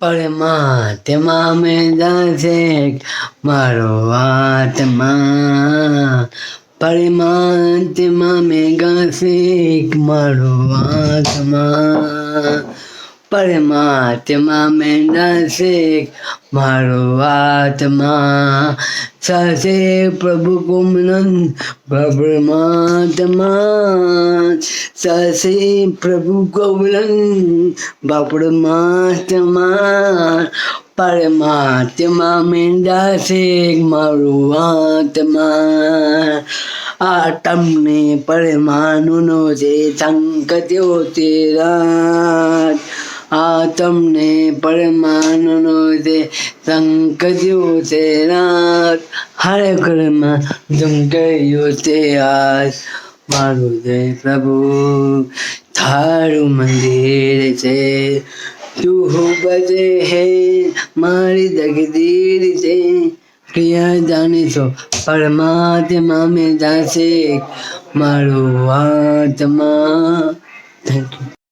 પરમાત્મા મેં જાશે મારો આત્મા, પરમાત્મા મેં ગાશે મારો આત્મા, પરમાત્મા મેં ગાશે મારો આત્મા, સાસે પ્રભુ को मिलन परमात्मा, सासे प्रभु को मिलन परमात्मा, પરમાત્મા મેં જાશે મારો આત્મા, આ તમને પરમાણુનો જે સંકટ્યો તેરા, આ તમને પરમાણુનો જે સંકટ્યો તેરા, હરે કર્મા જંકયો તે આજ, મારું જય પ્રભુ તારું મંદિર છે, તું બજે હે મારી તકદીર છે, ક્રિયા જાણીશો પરમાત્મા મેં જાશે મારો આત્મા. Thank you.